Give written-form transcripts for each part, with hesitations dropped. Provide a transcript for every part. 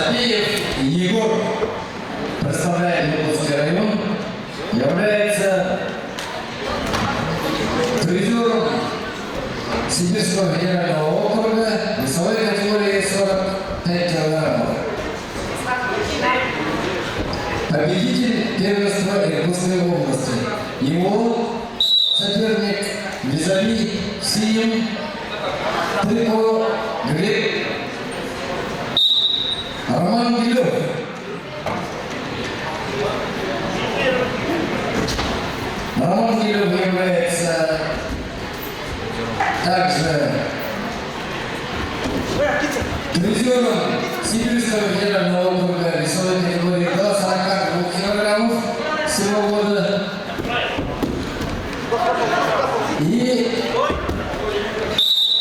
Забеев Егор, представляет Луговский район, является призером Сибирского федерального округа весовой категории 45 килограммов. Победитель первенства Иркутской области. Его соперник визави синим Тыкова Глеб Роман Гилев. Роман Гилев является также призером Сибирского федерального округа весовой категории до 42 килограммов всего года. И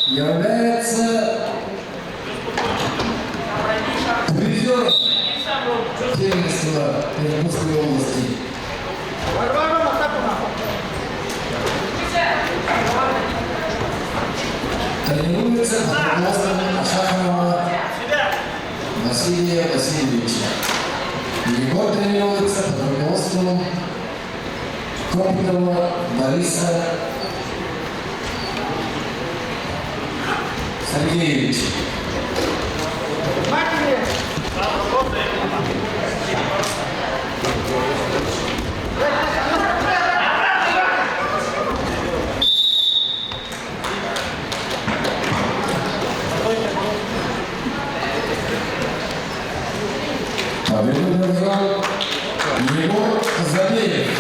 является призером первенства Иркутской области. Тренируется под руководством Ашахова Василия Васильевича. Егор тренируется под руководством Копитова Бориса Сергеевича. Победу держал Егор Забеев.